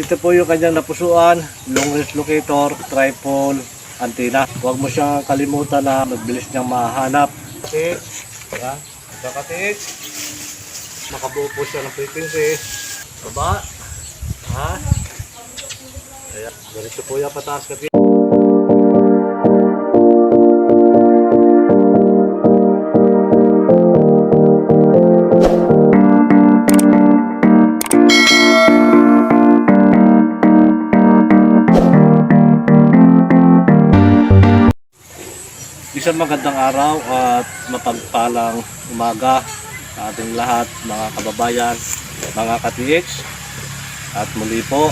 Ito po yung kanyang napusuan, long range locator, tripod, antenna. Huwag mo siyang kalimutan na mabilis niyang mahanap. Katiit, yan, katiit. Makabuo po siya ng frequency. Baba, ha? Ayan, ganito po yung pataas katiit. Isang magandang araw at mapagpalang umaga sa ating lahat, mga kababayan, mga ka-TH. At muli po,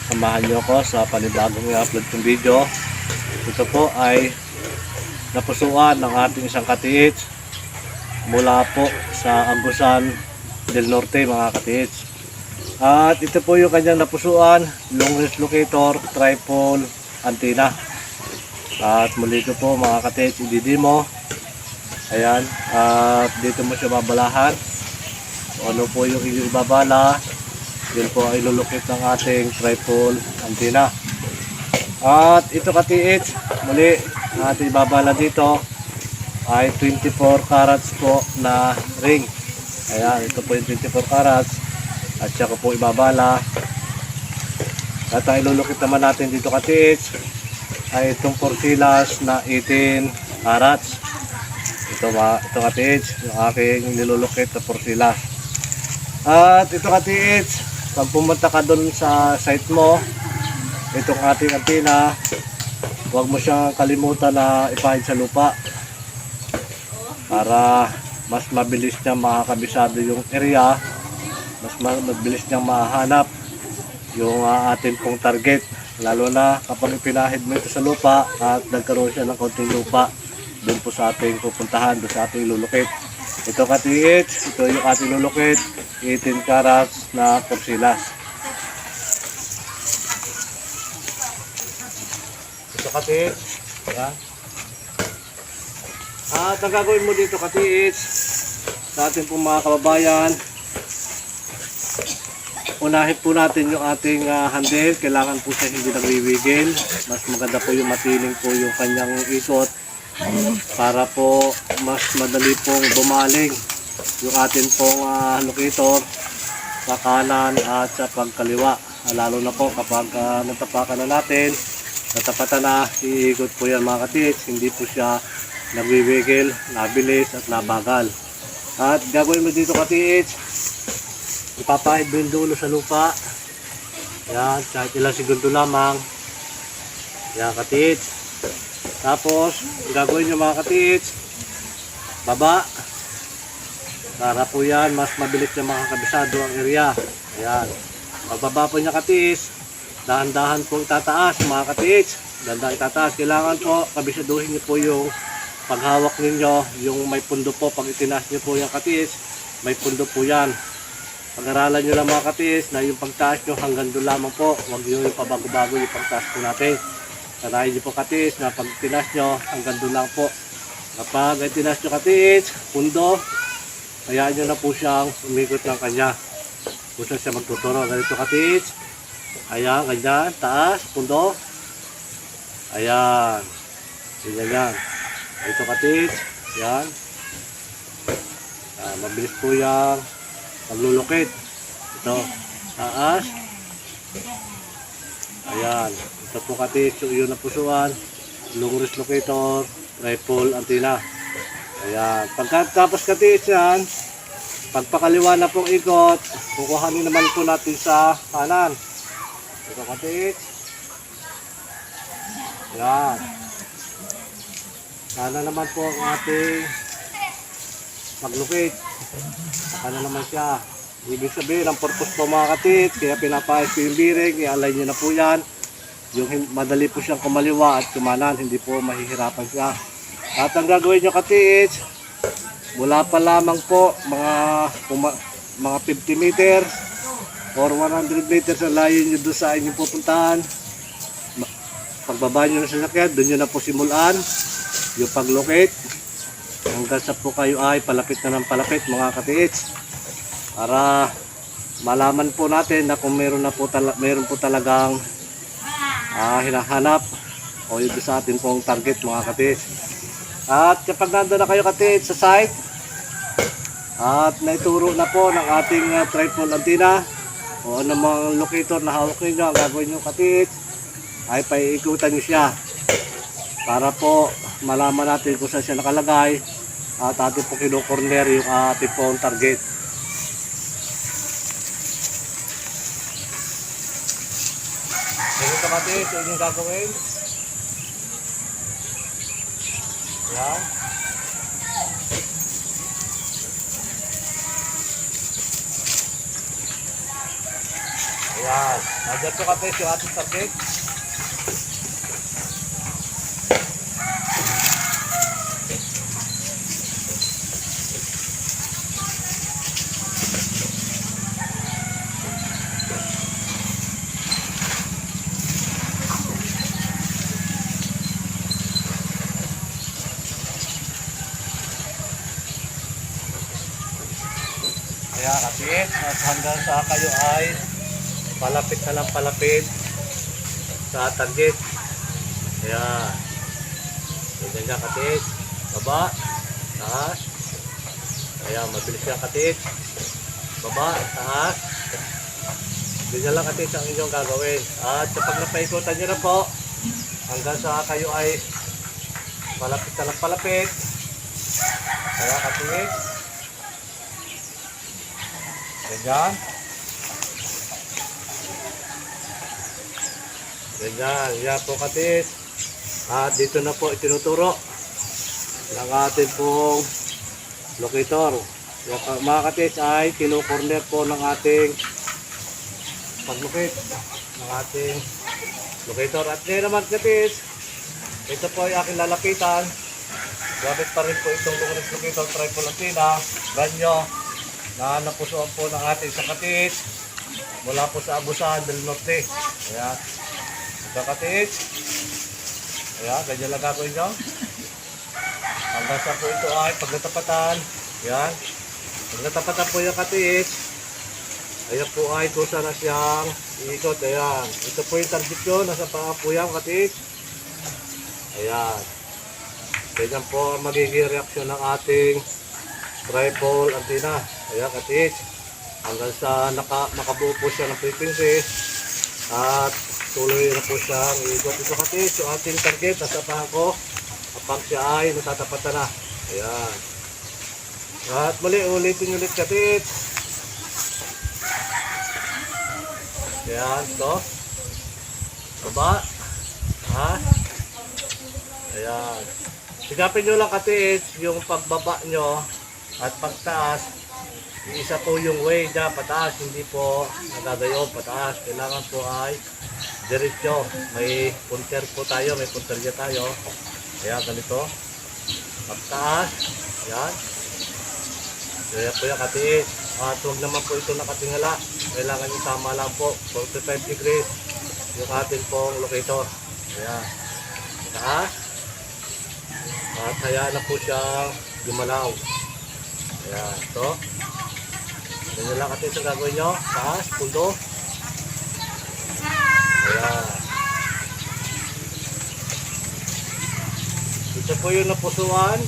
samahan niyo ko sa panibagong i-upload kong video. Ito po ay napusuan ng ating isang ka-TH mula po sa Agusan del Norte, mga ka-TH. At ito po yung kanyang napusuan, long range locator, tripod, antenna. At muli ko po mga ka-TH, i-demo. Ayan, at dito mo siya babalahan. So, ano po yung ibabala, yun po ay lulukit ng ating tripod antenna. At ito ka-TH, muli ang ating ibabala dito ay 24 carats po na ring. Ayan, ito po yung 24 carats. At siya ko po ibabala. At ang ilulukit naman natin dito ka-TH ay itong porsilas na 18 carats. Ito ka-TH, yung aking nilulukit na porsilas. At ito ka-TH, pag pumunta ka doon sa site mo, itong ating antenna, huwag mo siyang kalimutan na ipahid sa lupa para mas mabilis niya makakabisado yung area, mas mabilis niyang mahanap yung ating pong target. Lalo na kapag ipinahid mo ito sa lupa at nagkaroon siya ng konting lupa doon po sa ating pupuntahan, doon sa ating lulukit. Ito ka-TH, ito yung ating lulukit, 18 carats na porsilas. Ito ka-TH, yan. At ang gagawin mo dito ka-TH sa ating pong mga kababayan, unahin po natin yung ating handle. Kailangan po siya hindi nagwiwigil. Mas maganda po yung matiling po yung kanyang ikot para po mas madali pong bumaling yung atin pong locator sa kanan at sa pagkaliwa. Lalo na po kapag natapakan na natin, natapatan na, iikot po yan mga ka-TH. Hindi po siya nagwiwigil, nabilis at nabagal. At gagawin mo dito ka-TH, ipapahid mo yung dulo sa lupa. Yan, kahit ilang segundo lamang. Yan ka-TH. Tapos, gagawin nyo mga ka-TH, baba. Para po yan, mas mabilis na makakabisado ang area. Yan. Pagbaba po niya ka-TH, dahan-dahan po itataas mga ka-TH. Dahan-dahan itataas. Kailangan po, kabisaduhin nyo po yung paghawak ninyo, yung may pundo po. Pag itinaas nyo po yung ka-TH, may pundo po yan. Pag-aralan nyo lang mga ka-TH na yung pagtaas nyo hanggang doon lamang po. Huwag nyo yung pabago-bago yung pagtaas po natin. Sanayin nyo po ka-TH na pag tinaas nyo hanggang doon lang po. Kapag ay tinaas nyo ka-TH, pundo, hayaan nyo na po siyang umikot ng kanya. Kung saan siya magtuturo. Ganito ka-TH. Ayan, ganyan. Taas, pundo. Ayan. Ganyan yan. Ganito ka-TH. Ayan. Mabilis po yan. Paglulukit. Ito. Taas. Ayan. Ito po ka-TH. Yung napusuan. Long range locator. Tripod antenna. Ayan. Pagkatapos ka-TH yan, pagpakaliwa na pong ikot, kukuhanin naman po natin sa kanan. Ito ka-TH. Ayan. Kanan naman po ang ating maglukit. Saka na naman siya. Ibig sabihin, ang purpose po mga ka-TH, kaya pinapayos ko yung bearing, i-align nyo na po yan. Yung madali po siyang kumaliwa at kumanan, hindi po mahihirapan siya. At ang gagawin nyo ka-TH, mula pa lamang po mga 50 meters or 100 meters ang layo nyo doon sa inyong pupuntahan. Pagbaba nyo na sa sakyan, doon nyo na po simulan yung paglocate. Hanggang sa po kayo ay palapit na ng palapit mga ka-TH. Para malaman po natin na kung meron po talagang hinahanap o yung sa atin pong target mga katits. At kapag nandun na kayo katits sa site at naituro na po ng ating tripod antenna o anumang locator na hawak ninyo, ang gagawin nyo katits ay paiikutan nyo siya para po malaman natin kung saan siya nakalagay at ating po kino-corner yung ating pong target. Ganito katits, yun yung gagawin. Yan. Ayan. Nandiyan po katits yung ating target. Ayan katits. At hanggang sa kayo ay palapit na lang palapit sa target. Ayan. Ganyan nga katits. Baba. Taas. Ayan. Mabilis yan katits. Baba. Taas. Ganyan lang katits ang inyong gagawin. At kapag napaikutan nyo na po, hanggang sa kayo ay palapit na lang palapit. Ayan katits. Ganyan. Ganyan, yan po katits. At dito na po itinuturo ng ating pong locator. Yung mga katits ay kino-corner po ng ating paglukit ng ating locator. At ngayon naman katits, ito po ay aking lalapitan. Gamit pa rin po itong locator tripod antenna, ganyo na napusuan po ng ating isang katits mula po sa Abusan del Norte. Ayan. Katits. Ayan, ganyan lang gagawin nyo. Hanggang sa po ito ay pagkatapatan. Ayan. Pagkatapatan po yung katits. Ayan po ay kusa na siyang iikot. Ayan. Ito po yung target nyo. Nasa paa po yung katits. Ayan. Ganyan po ang magiging reaksyon ng ating tripod antenna. Ayan katits. Hanggang sa makabuo po siya ng frequency. At tuloy na po siyang iikot. Ito katits, yung ating target, nasa pahan ko, kapag siya ay natatapatan na. Ayan. At muli, ulitin ulit katits. Ayan, ito. Baba. Ha? Ayan. Sigapin nyo lang katits, yung pagbaba nyo at pagtaas, isa po yung way dyan, pataas, hindi po nagagayon, pataas. Kailangan po ay diretso. May punter po tayo, may punterya tayo. Ayan, ganito. Pagtaas. Ayan. Kaya po yung katiis. At huwag naman po ito nakatingala. Kailangan yung tama lang po. 45 degrees yung atin pong locator. Ayan. Taas. At hayaan na po siyang gumalaw. Ayan. Ito. Ganyan lang katiis ang gagawin nyo. Taas. Pundo. Ayan. Ito po yung napusuan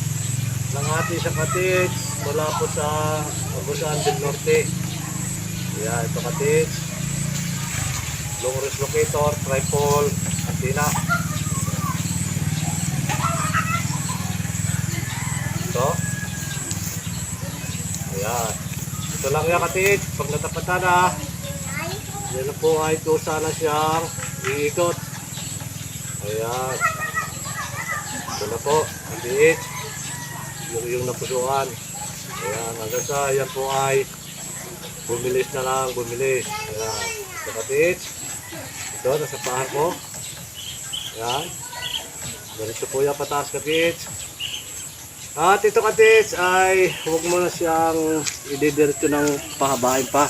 ng ating sa katits mula po sa Abusan del Norte. Ayan, ito katits. Long range locator, tripod antenna. Ito. Ayan. Ito lang yan katits. Pag natapatan na, yan na po ay kusa na siyang iikot. Ayan. Ito na po, ang liit. Yung napusuan. Ayan, hanggang sa yan po ay bumilis na lang, bumilis. Ayan. Ito katits. Ito, nasa paan ko. Ayan. Ganito po yung pataas katits. At ito katits ay huwag mo na siyang ididiretso ng pahabain pa.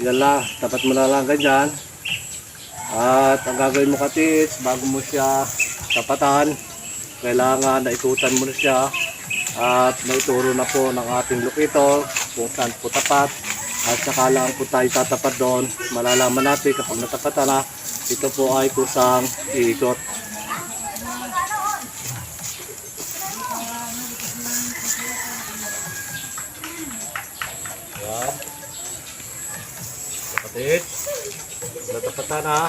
Yan lang, tapat mo na lang ganyan. At ang gagawin mo katits, bago mo siya tapatan, kailangan na ikutan mo na siya. At naituro na po ng ating locator kung saan po tapat At saka lang po tayo tatapat doon. Malalaman natin kapag natapatan na, ito po ay kusang iikot. Yan. Kapatid. Natapatan na.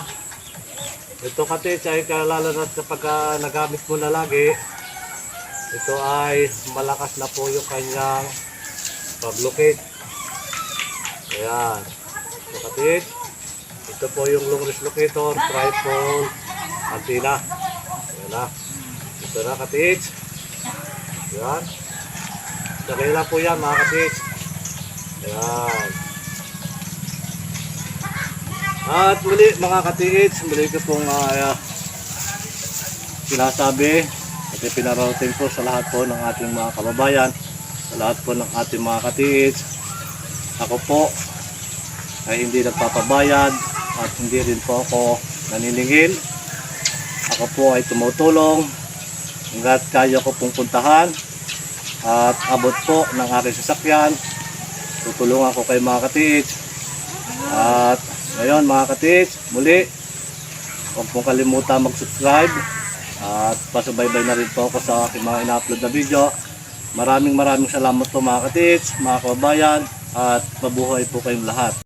Ito kapatid ay lalo na kapag nagamit mo na lagi. Ito ay malakas na po yung kanyang pag-locate. Ayan. So, kapatid, ito po yung long range locator, tripod, antenna. Ayan na. Ito na, kapatid. Ayan. Sakay lang po yan, mga kapatid. Ayan. At muli, mga kapatid, muli ko pong sinasabi at pinarating po sa lahat po ng ating mga kababayan, sa lahat po ng ating mga kapatid. Ako po ay hindi nagpapabayad at hindi rin po ako naniningil. Ako po ay tumutulong hanggat kaya ko pong puntahan at abot po ng aking sasakyan. Tutulungan ko kay mga katiits. At ngayon mga katiits, muli huwag pong kalimutan mag-subscribe at pasubaybay na rin po ako sa aking mga ina-upload na video. Maraming salamat po mga katiits, mga kababayan, at mabuhay po kayong lahat.